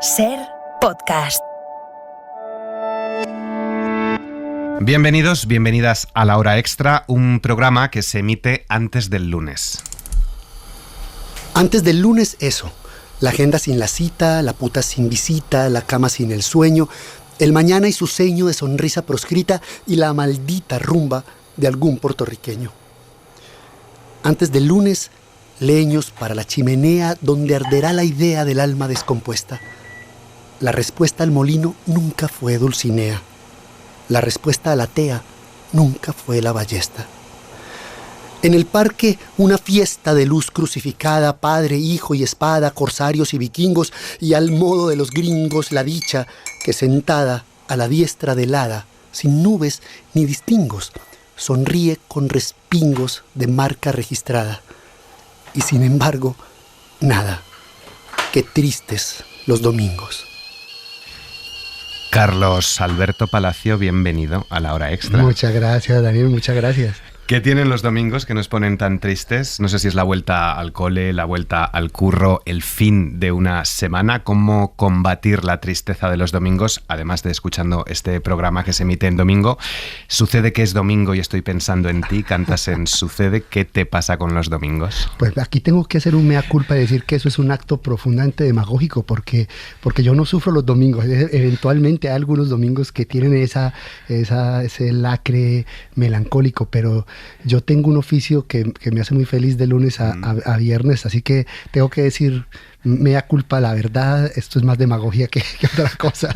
SER Podcast. Bienvenidos, bienvenidas a La Hora Extra, un programa que se emite antes del lunes. Antes del lunes, eso. La agenda sin la cita, la puta sin visita, la cama sin el sueño, el mañana y su ceño de sonrisa proscrita y la maldita rumba de algún puertorriqueño. Antes del lunes, leños para la chimenea donde arderá la idea del alma descompuesta. La respuesta al molino nunca fue Dulcinea. La respuesta a la tea nunca fue la ballesta. En el parque, una fiesta de luz crucificada, padre, hijo y espada, corsarios y vikingos, y al modo de los gringos la dicha que sentada a la diestra del hada, sin nubes ni distingos, sonríe con respingos de marca registrada. Y sin embargo, nada. Qué tristes los domingos. Carlos Alberto Palacio, bienvenido a La Hora Extra. Muchas gracias, Daniel, muchas gracias. ¿Qué tienen los domingos que nos ponen tan tristes? No sé si es la vuelta al cole, la vuelta al curro, el fin de una semana. ¿Cómo combatir la tristeza de los domingos? Además de escuchando este programa que se emite en domingo. Sucede que es domingo y estoy pensando en ti. Cantas en Sucede. ¿Qué te pasa con los domingos? Pues aquí tengo que hacer un mea culpa y decir que eso es un acto profundamente demagógico porque yo no sufro los domingos. Eventualmente hay algunos domingos que tienen ese lacre melancólico, pero yo tengo un oficio que me hace muy feliz de lunes a viernes, así que tengo que decir, mea culpa, la verdad, esto es más demagogia que otra cosa.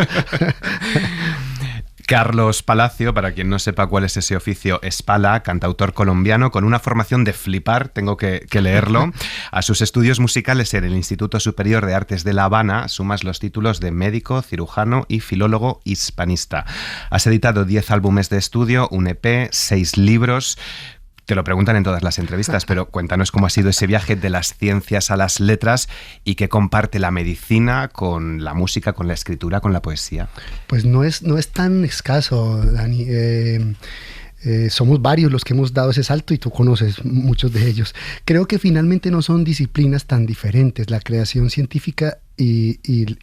Carlos Palacio, para quien no sepa cuál es ese oficio, es pala, cantautor colombiano con una formación de flipar, tengo que leerlo. A sus estudios musicales en el Instituto Superior de Artes de La Habana sumas los títulos de médico, cirujano y filólogo hispanista. Has editado 10 álbumes de estudio, un EP, 6 libros. Te lo preguntan en todas las entrevistas, pero cuéntanos cómo ha sido ese viaje de las ciencias a las letras y qué comparte la medicina con la música, con la escritura, con la poesía. Pues no es tan escaso, Dani. Somos varios los que hemos dado ese salto y tú conoces muchos de ellos. Creo que finalmente no son disciplinas tan diferentes, la creación científica y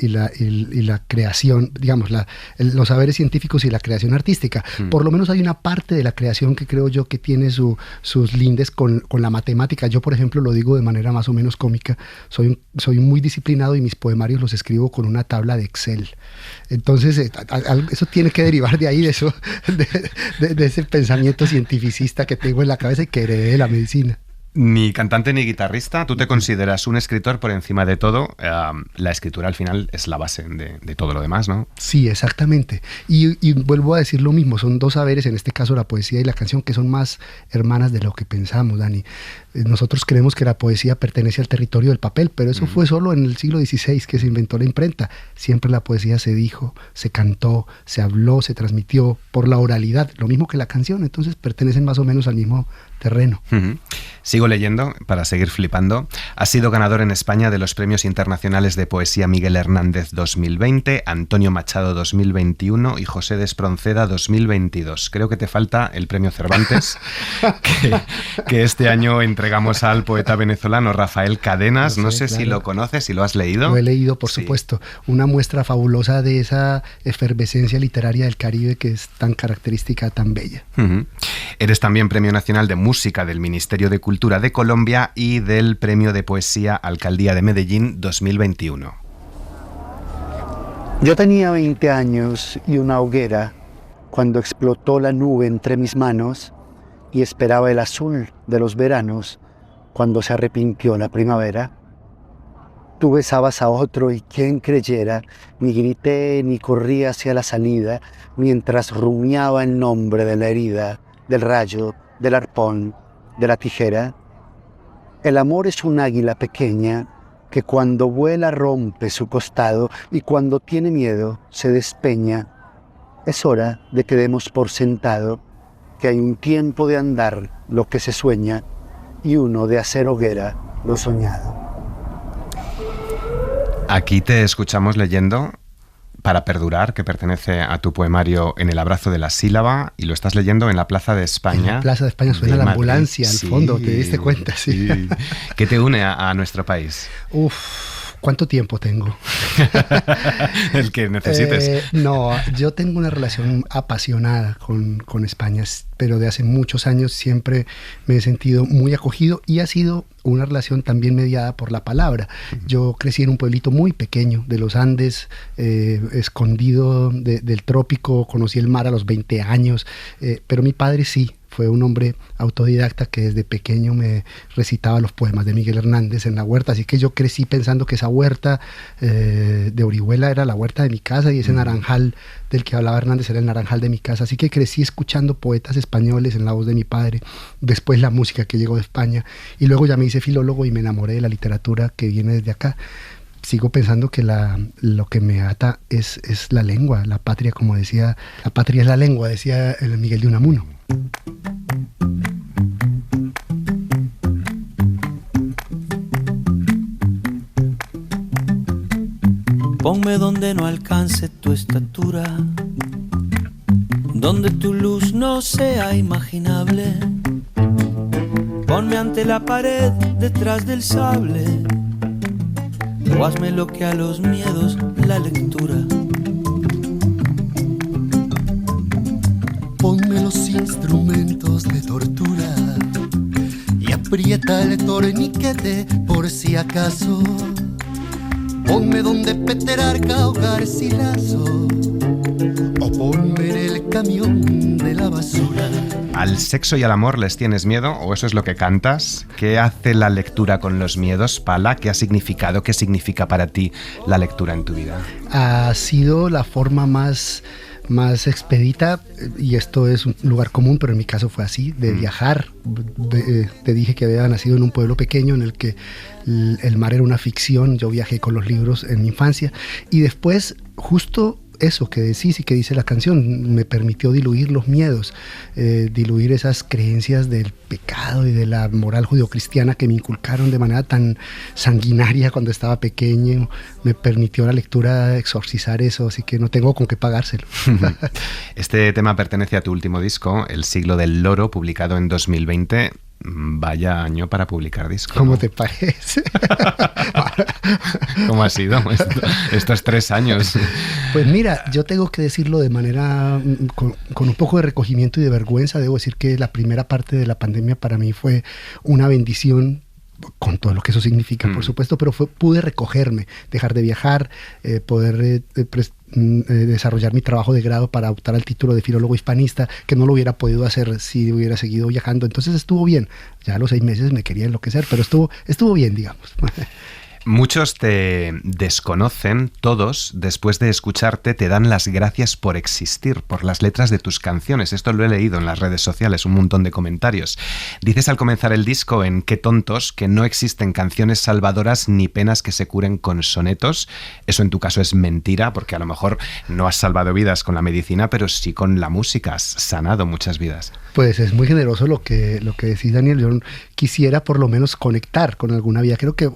la creación, digamos, los saberes científicos y la creación artística. Por lo menos hay una parte de la creación que creo yo que tiene sus lindes con la matemática. Yo, por ejemplo, lo digo de manera más o menos cómica, soy muy disciplinado y mis poemarios los escribo con una tabla de Excel. Entonces, eso tiene que derivar de ahí, de ese pensamiento cientificista que tengo en la cabeza y que heredé de la medicina. Ni cantante ni guitarrista, tú te consideras un escritor por encima de todo. La escritura al final es la base de todo lo demás, ¿no? Sí, exactamente. Y vuelvo a decir lo mismo, son dos saberes, en este caso la poesía y la canción, que son más hermanas de lo que pensamos, Dani. Nosotros creemos que la poesía pertenece al territorio del papel, pero eso fue solo en el siglo XVI que se inventó la imprenta. Siempre la poesía se dijo, se cantó, se habló, se transmitió por la oralidad, lo mismo que la canción, entonces pertenecen más o menos al mismo terreno. Sigo leyendo para seguir flipando. Has sido ganador en España de los Premios Internacionales de Poesía Miguel Hernández 2020, Antonio Machado 2021 y José de Espronceda 2022. Creo que te falta el Premio Cervantes, que este año entregamos al poeta venezolano Rafael Cadenas. No sé, claro, si lo conoces, si lo has leído. Lo he leído, por supuesto. Una muestra fabulosa de esa efervescencia literaria del Caribe que es tan característica, tan bella. Eres también Premio Nacional de Música del Ministerio de Cultura de Colombia y del Premio de Poesía Alcaldía de Medellín 2021. Yo tenía 20 años y una hoguera cuando explotó la nube entre mis manos y esperaba el azul de los veranos cuando se arrepintió la primavera. Tú besabas a otro y quien creyera, ni grité ni corrí hacia la salida mientras rumiaba el nombre de la herida, del rayo, del arpón, de la tijera. El amor es un águila pequeña que cuando vuela rompe su costado y cuando tiene miedo se despeña. Es hora de que demos por sentado que hay un tiempo de andar lo que se sueña y uno de hacer hoguera lo soñado. Aquí te escuchamos leyendo Para perdurar, que pertenece a tu poemario En el abrazo de la sílaba, y lo estás leyendo en la Plaza de España. En la Plaza de España suena la ambulancia al fondo, ¿te diste cuenta? Sí. ¿Qué te une a nuestro país? ¿Cuánto tiempo tengo? El que necesites. No, yo tengo una relación apasionada con España, pero de hace muchos años siempre me he sentido muy acogido y ha sido una relación también mediada por la palabra. Yo crecí en un pueblito muy pequeño de los Andes, escondido del trópico, conocí el mar a los 20 años, pero mi padre sí. Fue un hombre autodidacta que desde pequeño me recitaba los poemas de Miguel Hernández en la huerta, así que yo crecí pensando que esa huerta de Orihuela era la huerta de mi casa y ese naranjal del que hablaba Hernández era el naranjal de mi casa, así que crecí escuchando poetas españoles en la voz de mi padre, después la música que llegó de España y luego ya me hice filólogo y me enamoré de la literatura que viene desde acá. Sigo pensando que lo que me ata es la lengua, la patria, como decía, la patria es la lengua, decía el Miguel de Unamuno. Ponme donde no alcance tu estatura, donde tu luz no sea imaginable. Ponme ante la pared, detrás del sable, o hazme lo que a los miedos la lectura. Ponme los instrumentos de tortura y aprieta el torniquete por si acaso. Ponme donde Petrarca o Garcilaso, o ponme en el camión de la basura. ¿Al sexo y al amor les tienes miedo o eso es lo que cantas? ¿Qué hace la lectura con los miedos, Pala? ¿Qué ha significado? ¿Qué significa para ti la lectura en tu vida? Ha sido la forma más expedita, y esto es un lugar común, pero en mi caso fue así, de viajar. Te dije que había nacido en un pueblo pequeño en el que el mar era una ficción. Yo viajé con los libros en mi infancia y después justo eso que decís y que dice la canción me permitió diluir los miedos, diluir esas creencias del pecado y de la moral judeocristiana que me inculcaron de manera tan sanguinaria cuando estaba pequeño. Me permitió la lectura exorcizar eso, así que no tengo con qué pagárselo. Este tema pertenece a tu último disco, El siglo del loro, publicado en 2020. Vaya año para publicar disco. ¿Cómo te parece? ¿Cómo ha sido estos 3 años? Pues mira, yo tengo que decirlo de manera con un poco de recogimiento y de vergüenza. Debo decir que la primera parte de la pandemia para mí fue una bendición, con todo lo que eso significa, por supuesto, pero pude recogerme, dejar de viajar, poder desarrollar mi trabajo de grado para optar al título de filólogo hispanista, que no lo hubiera podido hacer si hubiera seguido viajando. Entonces estuvo bien. Ya a los 6 meses me quería enloquecer, pero estuvo bien, digamos. Muchos te desconocen, todos, después de escucharte, te dan las gracias por existir, por las letras de tus canciones. Esto lo he leído en las redes sociales, un montón de comentarios. Dices al comenzar el disco en Qué tontos que no existen canciones salvadoras ni penas que se curen con sonetos. Eso en tu caso es mentira, porque a lo mejor no has salvado vidas con la medicina, pero sí con la música, has sanado muchas vidas. Pues es muy generoso lo que decís, Daniel. Yo quisiera por lo menos conectar con alguna vida. Creo que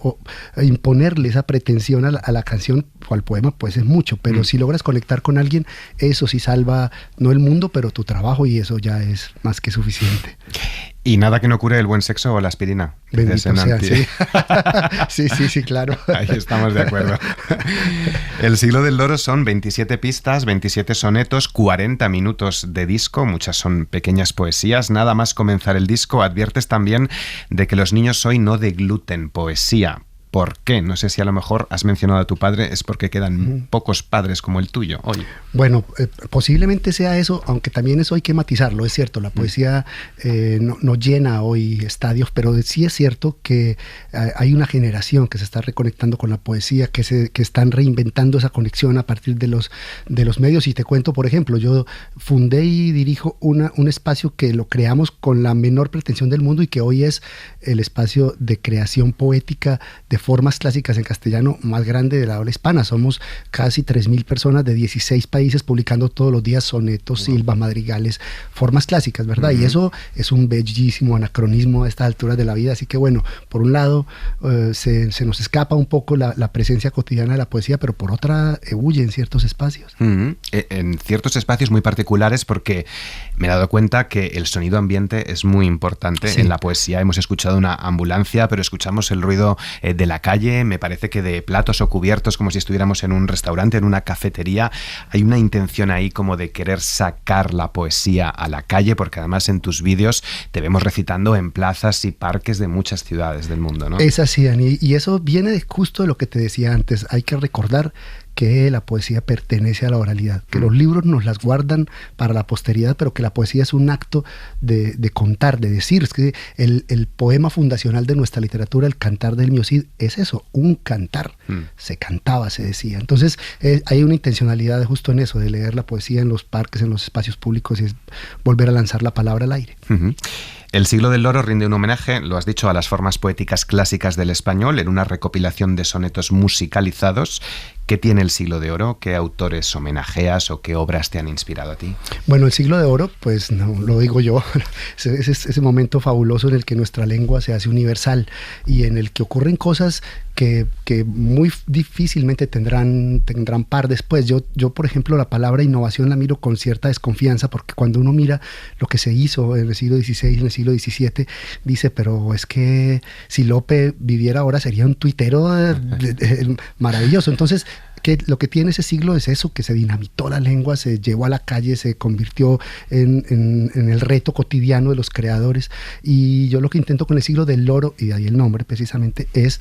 imponerle esa pretensión a la canción o al poema pues es mucho, pero si logras conectar con alguien, eso sí salva no el mundo, pero tu trabajo, y eso ya es más que suficiente. Y nada que no cure el buen sexo o la aspirina. Bendito sea, sí. sí, claro. Ahí estamos de acuerdo. El siglo del loro son 27 pistas, 27 sonetos, 40 minutos de disco, muchas son pequeñas poesías. Nada más comenzar el disco adviertes también de que los niños hoy no degluten poesía. ¿Por qué? No sé si a lo mejor has mencionado a tu padre, es porque quedan pocos padres como el tuyo hoy. Bueno, posiblemente sea eso, aunque también eso hay que matizarlo. Es cierto, la poesía no llena hoy estadios, pero sí es cierto que hay una generación que se está reconectando con la poesía, que están reinventando esa conexión a partir de los medios. Y te cuento, por ejemplo, yo fundé y dirijo un espacio que lo creamos con la menor pretensión del mundo y que hoy es el espacio de creación poética de formas clásicas en castellano más grande de la habla hispana. Somos casi 3.000 personas de 16 países publicando todos los días sonetos, silvas, madrigales, formas clásicas, ¿verdad? Y eso es un bellísimo anacronismo a estas alturas de la vida. Así que bueno, por un lado se nos escapa un poco la presencia cotidiana de la poesía, pero por otra huye en ciertos espacios. En ciertos espacios muy particulares, porque me he dado cuenta que el sonido ambiente es muy importante en la poesía. Hemos escuchado una ambulancia, pero escuchamos el ruido del la calle, me parece que de platos o cubiertos, como si estuviéramos en un restaurante, en una cafetería. Hay una intención ahí como de querer sacar la poesía a la calle, porque además en tus vídeos te vemos recitando en plazas y parques de muchas ciudades del mundo, ¿no? Es así, Dani, y eso viene justo de lo que te decía antes. Hay que recordar que la poesía pertenece a la oralidad, que los libros nos las guardan para la posteridad, pero que la poesía es un acto de contar, de decir. Es que el poema fundacional de nuestra literatura, el Cantar del Mio Cid, es eso, un cantar. Se cantaba, se decía. Entonces hay una intencionalidad justo en eso, de leer la poesía en los parques, en los espacios públicos, y es volver a lanzar la palabra al aire. El Siglo del Loro rinde un homenaje, lo has dicho, a las formas poéticas clásicas del español en una recopilación de sonetos musicalizados. ¿Qué tiene el Siglo de Oro? ¿Qué autores homenajeas o qué obras te han inspirado a ti? Bueno, el Siglo de Oro, pues no lo digo yo, es ese momento fabuloso en el que nuestra lengua se hace universal y en el que ocurren cosas que muy difícilmente tendrán par después. Yo, por ejemplo, la palabra innovación la miro con cierta desconfianza, porque cuando uno mira lo que se hizo en el siglo XVI, en el siglo XVII, dice, pero es que si Lope viviera ahora sería un tuitero maravilloso. Entonces, lo que tiene ese siglo es eso, que se dinamitó la lengua, se llevó a la calle, se convirtió en el reto cotidiano de los creadores. Y yo lo que intento con el Siglo del Loro, y de ahí el nombre precisamente, es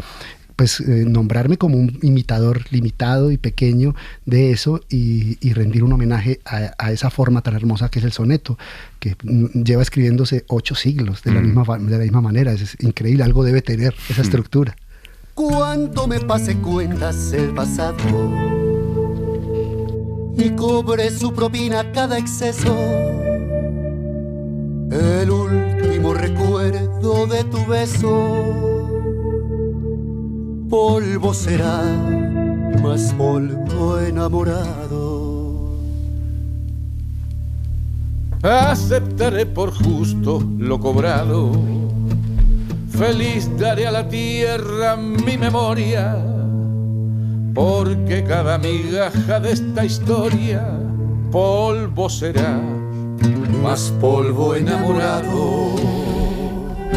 pues nombrarme como un imitador limitado y pequeño de eso y rendir un homenaje a esa forma tan hermosa que es el soneto, que lleva escribiéndose 8 siglos de la misma manera. Es increíble, algo debe tener esa estructura. Cuando me pase cuentas el pasado y cobre su propina cada exceso, el último recuerdo de tu beso, polvo será, más polvo enamorado. Aceptaré por justo lo cobrado, feliz daré a la tierra mi memoria, porque cada migaja de esta historia polvo será, más polvo enamorado.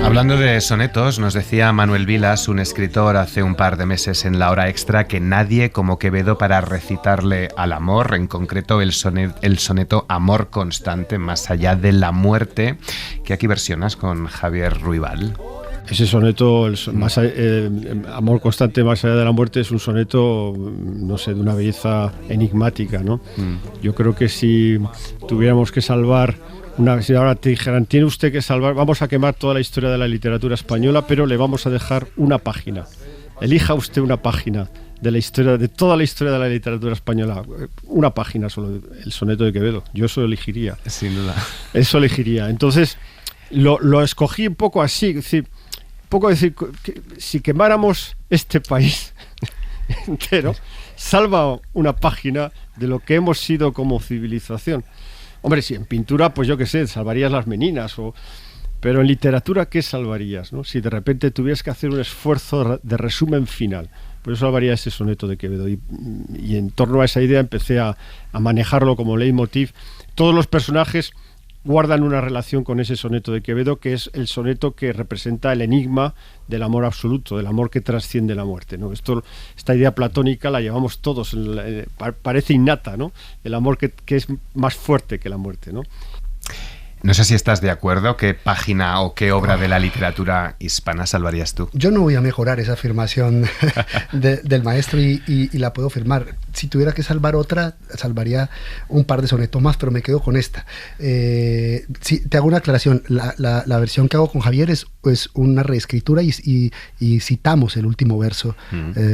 Hablando de sonetos, nos decía Manuel Vilas, un escritor, hace un par de meses en La Hora Extra, que nadie como Quevedo para recitarle al amor, en concreto el soneto Amor Constante, más allá de la muerte, que aquí versionas con Javier Ruibal. Ese soneto, Amor Constante más allá de la muerte, es un soneto, no sé, de una belleza enigmática, ¿no? Yo creo que si tuviéramos que salvar, si ahora te dijeran, tiene usted que salvar, vamos a quemar toda la historia de la literatura española, pero le vamos a dejar una página. Elija usted una página de la historia, de toda la historia de la literatura española, una página solo, el soneto de Quevedo. Yo eso elegiría. Sin duda. Eso elegiría. Entonces, lo escogí un poco así, es decir, que si quemáramos este país entero, salva una página de lo que hemos sido como civilización. Hombre, si en pintura, pues yo qué sé, salvarías las meninas, pero en literatura, ¿qué salvarías, no? Si de repente tuvieras que hacer un esfuerzo de resumen final, pues yo salvaría ese soneto de Quevedo. Y en torno a esa idea empecé a manejarlo como leitmotiv. Todos los personajes guardan una relación con ese soneto de Quevedo, que es el soneto que representa el enigma del amor absoluto, del amor que trasciende la muerte, ¿no? Esta idea platónica la llevamos todos, parece innata, ¿no? El amor que es más fuerte que la muerte, ¿no? No sé si estás de acuerdo. ¿Qué página o qué obra de la literatura hispana salvarías tú? Yo no voy a mejorar esa afirmación del maestro y la puedo firmar. Si tuviera que salvar otra, salvaría un par de sonetos más, pero me quedo con esta. Sí, te hago una aclaración. La versión que hago con Javier es una reescritura y citamos el último verso.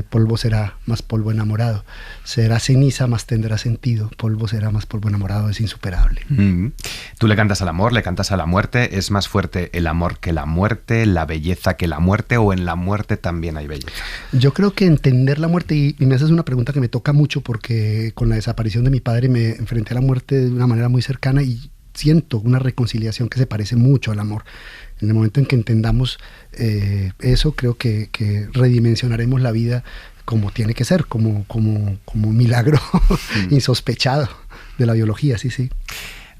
Polvo será, más polvo enamorado. Será ceniza, más tendrá sentido. Polvo será, más polvo enamorado. Es insuperable. Tú le cantas al amor, le cantas a la muerte. ¿Es más fuerte el amor que la muerte, la belleza que la muerte, o en la muerte también hay belleza? Yo creo que entender la muerte, y me haces una pregunta que me toca mucho, porque con la desaparición de mi padre me enfrenté a la muerte de una manera muy cercana y siento una reconciliación que se parece mucho al amor. En el momento en que entendamos eso, creo que redimensionaremos la vida como tiene que ser, como un milagro insospechado de la biología, sí.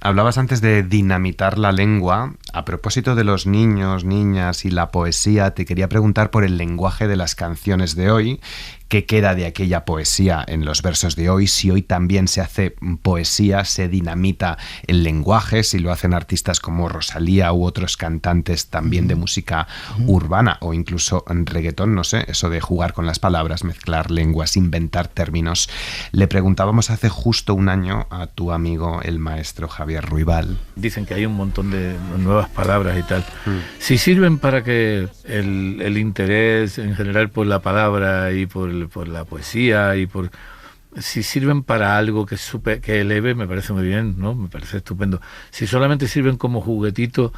Hablabas antes de dinamitar la lengua. A propósito de los niños, niñas y la poesía, te quería preguntar por el lenguaje de las canciones de hoy. ¿Qué queda de aquella poesía en los versos de hoy? Si hoy también se hace poesía, se dinamita el lenguaje, si lo hacen artistas como Rosalía u otros cantantes también de música urbana o incluso en reggaetón, no sé, eso de jugar con las palabras, mezclar lenguas, inventar términos. Le preguntábamos hace justo un año a tu amigo el maestro Javier Ruibal. Dicen que hay un montón de nuevas palabras y tal. Si sirven para que el interés en general por la palabra y por la poesía y si sirven para algo que eleve, me parece muy bien, ¿no? Me parece estupendo. Si solamente sirven como juguetito,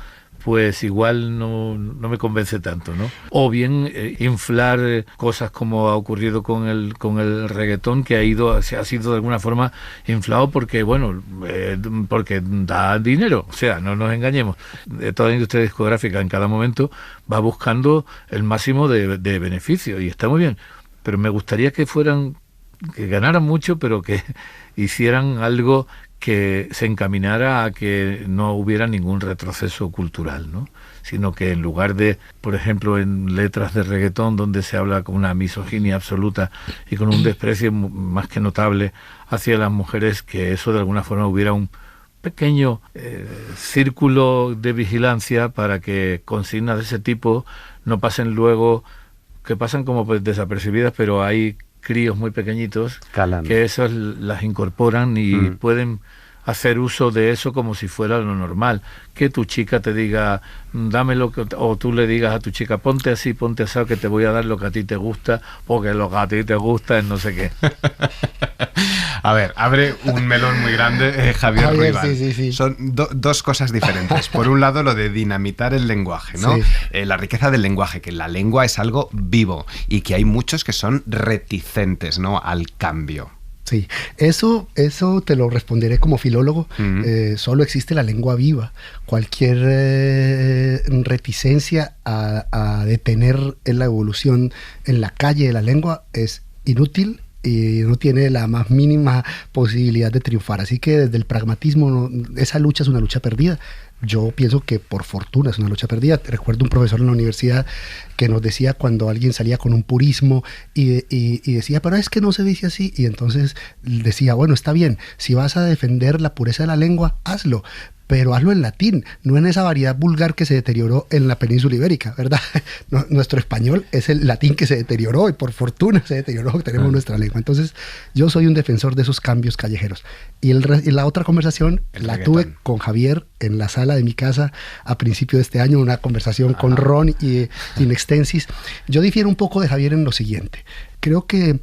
pues igual no me convence tanto, ¿no? O bien inflar cosas como ha ocurrido con el reggaetón, que ha sido de alguna forma inflado porque, bueno, porque da dinero. O sea, no nos engañemos. Toda la industria discográfica en cada momento va buscando el máximo de beneficio y está muy bien. Pero me gustaría que ganaran mucho, pero que hicieran algo que se encaminara a que no hubiera ningún retroceso cultural, ¿no? Sino que en lugar de, por ejemplo, en letras de reggaetón donde se habla con una misoginia absoluta y con un desprecio más que notable hacia las mujeres, que eso de alguna forma hubiera un pequeño círculo de vigilancia para que consignas de ese tipo no pasen luego, que pasan como pues desapercibidas, pero hay críos muy pequeñitos que esas las incorporan y pueden hacer uso de eso como si fuera lo normal. Que tu chica te diga, dámelo, o tú le digas a tu chica, ponte así, que te voy a dar lo que a ti te gusta, porque lo que a ti te gusta es no sé qué. A ver, abre un melón muy grande, Javier Ruibal. Sí. Son dos cosas diferentes. Por un lado, lo de dinamitar el lenguaje, ¿no? Sí. La riqueza del lenguaje, que la lengua es algo vivo y que hay muchos que son reticentes, ¿no?, al cambio. Sí, eso te lo responderé como filólogo. Solo existe la lengua viva. Cualquier reticencia a detener la evolución en la calle de la lengua es inútil y no tiene la más mínima posibilidad de triunfar. Así que desde el pragmatismo, esa lucha es una lucha perdida. Yo pienso que por fortuna es una lucha perdida. Recuerdo un profesor en la universidad que nos decía cuando alguien salía con un purismo y decía, pero es que no se dice así. Y entonces decía, bueno, está bien, si vas a defender la pureza de la lengua, hazlo. Pero hazlo en latín, no en esa variedad vulgar que se deterioró en la península ibérica, ¿verdad? Nuestro español es el latín que se deterioró y por fortuna se deterioró, tenemos nuestra lengua. Entonces, yo soy un defensor de esos cambios callejeros. Y la otra conversación la tuve con Javier en la sala de mi casa a principio de este año, una conversación con Ron y in extensis. Yo difiero un poco de Javier en lo siguiente. Creo que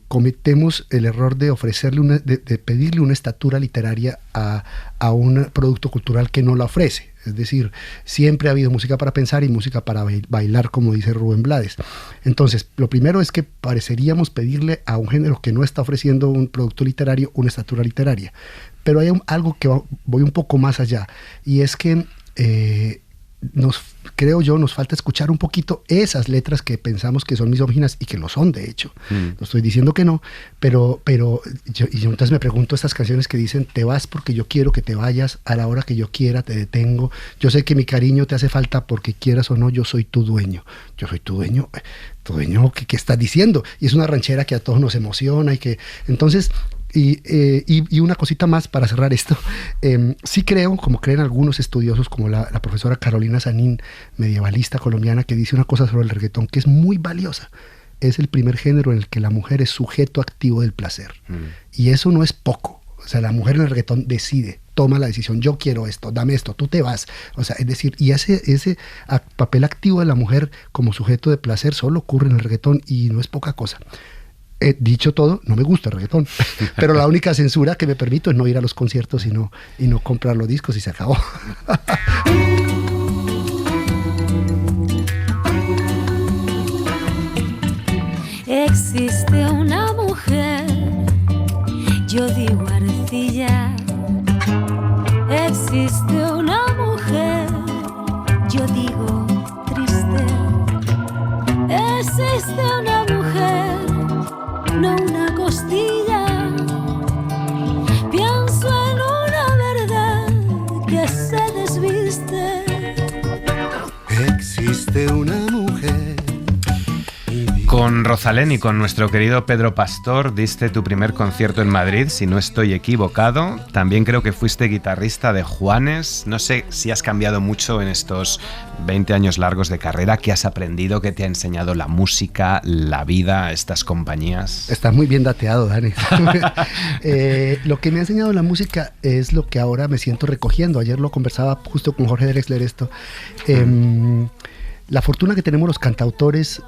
cometemos el error de ofrecerle de pedirle una estatura literaria a un producto cultural que no la ofrece. Es decir, siempre ha habido música para pensar y música para bailar, como dice Rubén Blades. Entonces, lo primero es que pareceríamos pedirle a un género que no está ofreciendo un producto literario una estatura literaria. Pero hay algo que voy un poco más allá, y es que creo yo, nos falta escuchar un poquito esas letras que pensamos que son misóginas y que lo son, de hecho. No estoy diciendo que no, pero yo entonces me pregunto estas canciones que dicen, te vas porque yo quiero que te vayas, a la hora que yo quiera te detengo, yo sé que mi cariño te hace falta porque quieras o no, yo soy tu dueño. Yo soy tu dueño. ¿Tu dueño qué estás diciendo? Y es una ranchera que a todos nos emociona y que... Entonces... Y una cosita más para cerrar esto. Sí creo, como creen algunos estudiosos, como la profesora Carolina Sanín, medievalista colombiana, que dice una cosa sobre el reggaetón que es muy valiosa. Es el primer género en el que la mujer es sujeto activo del placer. Y eso no es poco. O sea, la mujer en el reggaetón decide, toma la decisión, yo quiero esto, dame esto, tú te vas. O sea, es decir, y ese papel activo de la mujer como sujeto de placer solo ocurre en el reggaetón y no es poca cosa. Dicho todo, no me gusta el reggaetón, pero la única censura que me permito es no ir a los conciertos y no comprar los discos y se acabó. Existe una mujer, yo digo arcilla. Existe una mujer, yo digo triste. Existe una mujer, no una costilla. Pienso en una verdad que se desviste. Rosalén, y con nuestro querido Pedro Pastor diste tu primer concierto en Madrid, si no estoy equivocado. También creo que fuiste guitarrista de Juanes. No sé si has cambiado mucho en estos 20 años largos de carrera. ¿Qué has aprendido? ¿Qué te ha enseñado la música, la vida, estas compañías? Estás muy bien dateado, Dani. Lo que me ha enseñado la música es lo que ahora me siento recogiendo. Ayer lo conversaba justo con Jorge Drexler esto. La fortuna que tenemos los cantautores,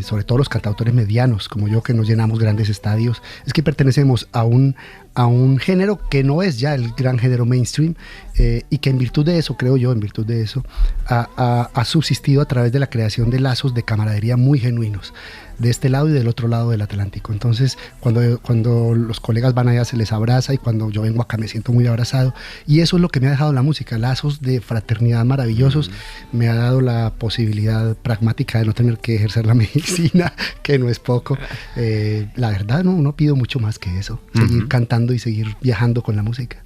sobre todo los cantautores medianos, como yo, que nos llenamos grandes estadios, es que pertenecemos a un género que no es ya el gran género mainstream, y que en virtud de eso, creo yo, en virtud de eso, ha subsistido a través de la creación de lazos de camaradería muy genuinos, de este lado y del otro lado del Atlántico. Entonces, cuando los colegas van allá se les abraza, y cuando yo vengo acá me siento muy abrazado, y eso es lo que me ha dejado la música, lazos de fraternidad maravillosos. Me ha dado la posibilidad pragmática de no tener que ejercer la medicina, que no es poco. La verdad, no pido mucho más que eso, seguir cantando y seguir viajando con la música.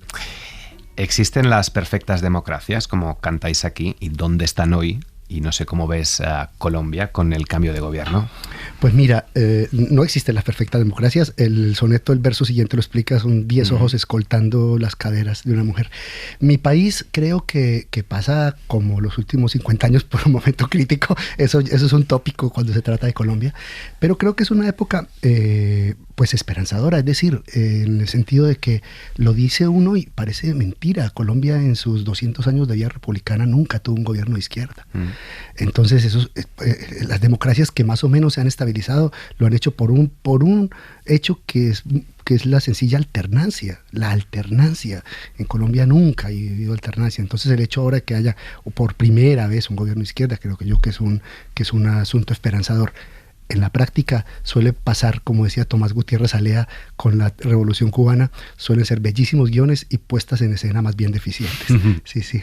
¿Existen las perfectas democracias, como cantáis aquí, y dónde están hoy? Y no sé cómo ves a Colombia con el cambio de gobierno. Pues mira, no existen las perfectas democracias. El soneto, el verso siguiente lo explica, son 10 ojos escoltando las caderas de una mujer. Mi país creo que pasa como los últimos 50 años por un momento crítico. Eso es un tópico cuando se trata de Colombia. Pero creo que es una época pues esperanzadora, es decir, en el sentido de que lo dice uno y parece mentira. Colombia en sus 200 años de vida republicana nunca tuvo un gobierno de izquierda. Entonces las democracias que más o menos se han estabilizado lo han hecho por un hecho que es la sencilla alternancia. La alternancia. En Colombia nunca ha habido alternancia. Entonces el hecho ahora de que haya por primera vez un gobierno de izquierda, creo que es un asunto esperanzador. En la práctica suele pasar, como decía Tomás Gutiérrez Alea, con la Revolución Cubana, suelen ser bellísimos guiones y puestas en escena más bien deficientes. Sí.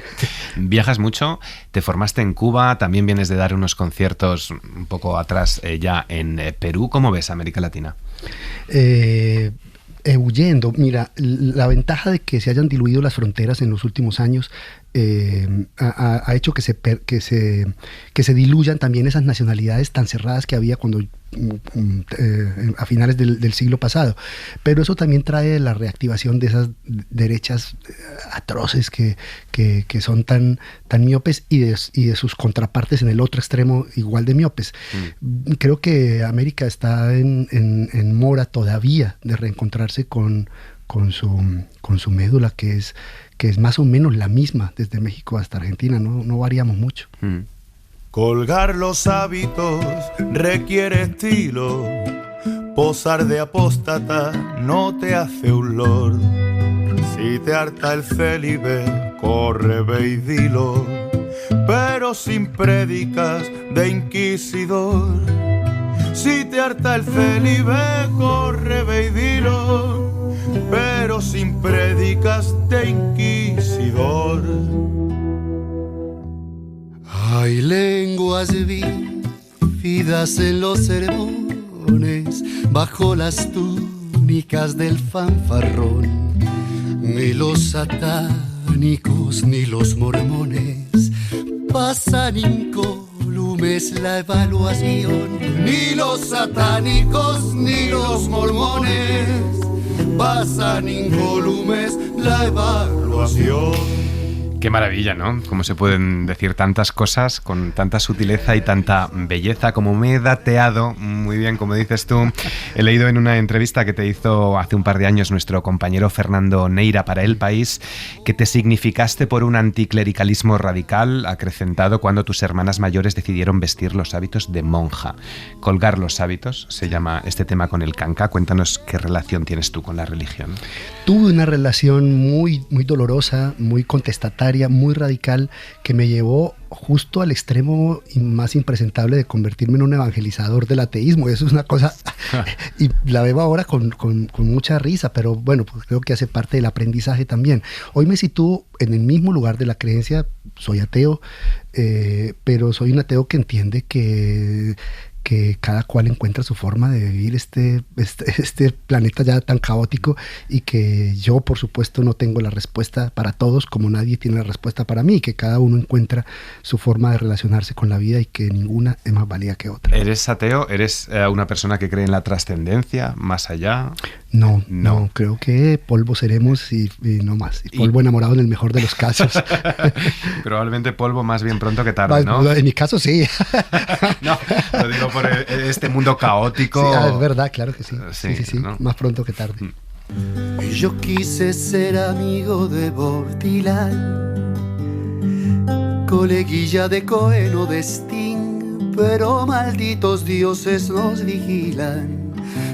Viajas mucho, te formaste en Cuba, también vienes de dar unos conciertos un poco atrás ya en Perú. ¿Cómo ves América Latina? Huyendo. Mira, la ventaja de que se hayan diluido las fronteras en los últimos años ha hecho que se diluyan también esas nacionalidades tan cerradas que había cuando a finales del siglo pasado. Pero eso también trae la reactivación de esas derechas atroces que son tan miopes, y de sus contrapartes en el otro extremo igual de miopes. Creo que América está en mora todavía de reencontrarse con su médula, que es más o menos la misma desde México hasta Argentina. No variamos mucho. Colgar los hábitos requiere estilo, posar de apóstata no te hace un lord. Si te harta el célibe, corre, ve y dilo, pero sin prédicas de inquisidor. Si te harta el célibe, corre, ve y dilo, pero sin prédicas de inquisidor. Hay lenguas vívidas en los sermones, bajo las túnicas del fanfarrón. Ni los satánicos ni los mormones pasan incólumes la evaluación. Ni los satánicos ni los mormones pasan incólumes la evaluación. Qué maravilla, ¿no? Cómo se pueden decir tantas cosas con tanta sutileza y tanta belleza. Como me he dateado muy bien, como dices tú, he leído en una entrevista que te hizo hace un par de años nuestro compañero Fernando Neira para El País, que te significaste por un anticlericalismo radical acrecentado cuando tus hermanas mayores decidieron vestir los hábitos de monja. Colgar los hábitos, se llama este tema con el canca. Cuéntanos qué relación tienes tú con la religión. Tuve una relación muy dolorosa, muy contestataria, muy radical, que me llevó justo al extremo más impresentable de convertirme en un evangelizador del ateísmo. Eso es una cosa, y la veo ahora con mucha risa, pero bueno, pues creo que hace parte del aprendizaje también. Hoy me sitúo en el mismo lugar de la creencia, soy ateo, pero soy un ateo que entiende que que cada cual encuentra su forma de vivir este planeta ya tan caótico, y que yo, por supuesto, no tengo la respuesta para todos, como nadie tiene la respuesta para mí, y que cada uno encuentra su forma de relacionarse con la vida y que ninguna es más válida que otra. ¿Eres ateo? ¿Eres una persona que cree en la trascendencia, más allá? No, creo que polvo seremos y no más. Y polvo enamorado en el mejor de los casos. Probablemente polvo más bien pronto que tarde, ¿no? En mi caso sí. No, lo digo por este mundo caótico. Sí, es verdad, claro que sí. Sí, ¿no? Más pronto que tarde. Yo quise ser amigo de Bob Dylan, coleguilla de Cohen o de Sting, pero malditos dioses nos vigilan.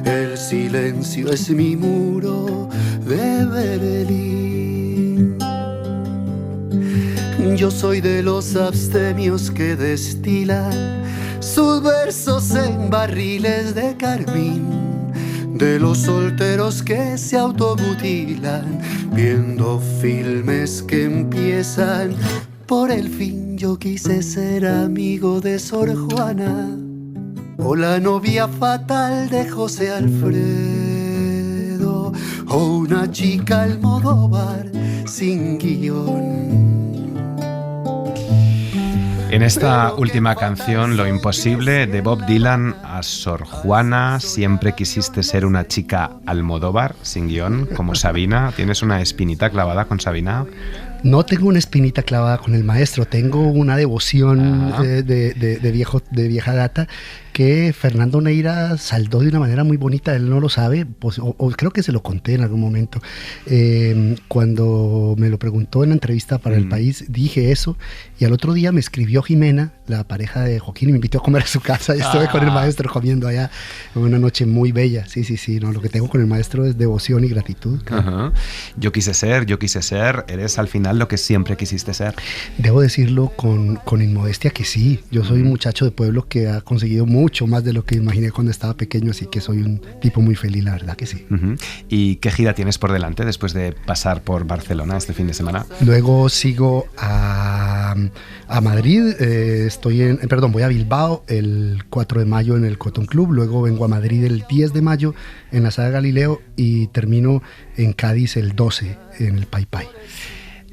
El silencio es mi muro de Berlín. Yo soy de los abstemios que destilan sus versos en barriles de carmín, de los solteros que se automutilan viendo filmes que empiezan por el fin. Yo quise ser amigo de Sor Juana o la novia fatal de José Alfredo, o una chica Almodóvar sin guión. En esta última canción, Lo imposible, de Bob Dylan a Sor Juana, siempre quisiste ser una chica Almodóvar, sin guión, como Sabina. ¿Tienes una espinita clavada con Sabina? No tengo una espinita clavada con el maestro, tengo una devoción de vieja data que Fernando Neira saldó de una manera muy bonita. Él no lo sabe, pues, o creo que se lo conté en algún momento. Cuando me lo preguntó en la entrevista para El País, dije eso, y al otro día me escribió Jimena, la pareja de Joaquín, y me invitó a comer a su casa, y estuve con el maestro comiendo allá, una noche muy bella. Sí, no, lo que tengo con el maestro es devoción y gratitud. Claro. Yo quise ser, eres al final lo que siempre quisiste ser. Debo decirlo con inmodestia que sí, yo soy un muchacho de pueblo que ha conseguido mucho más de lo que imaginé cuando estaba pequeño, así que soy un tipo muy feliz, la verdad que sí. ¿Y qué gira tienes por delante después de pasar por Barcelona este fin de semana? Luego sigo a Madrid, voy a Bilbao el 4 de mayo en el Cotton Club, luego vengo a Madrid el 10 de mayo en la Sala Galileo y termino en Cádiz el 12 en el Pai Pai.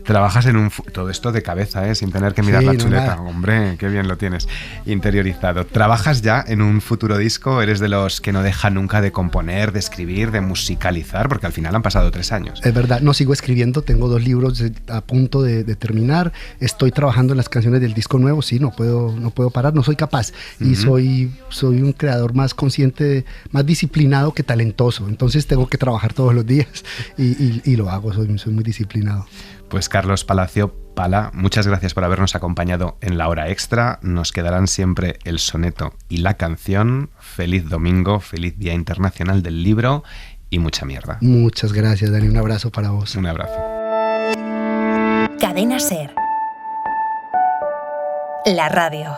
Trabajas en todo esto de cabeza, sin tener que mirar la chuleta. Hombre, qué bien lo tienes interiorizado. ¿Trabajas ya en un futuro disco? ¿Eres de los que no dejan nunca de componer, de escribir, de musicalizar? Porque al final han pasado 3 años. Es verdad, no, sigo escribiendo, tengo 2 libros a punto de terminar. Estoy trabajando en las canciones del disco nuevo, sí, no puedo parar, no soy capaz. Y soy un creador más consciente, más disciplinado que talentoso. Entonces tengo que trabajar todos los días y lo hago, soy muy disciplinado. Pues Carlos Palacio, Pala, muchas gracias por habernos acompañado en La Hora Extra. Nos quedarán siempre el soneto y la canción. Feliz domingo, feliz Día Internacional del Libro y mucha mierda. Muchas gracias, Dani. Un abrazo para vos. Un abrazo. Cadena SER. La radio.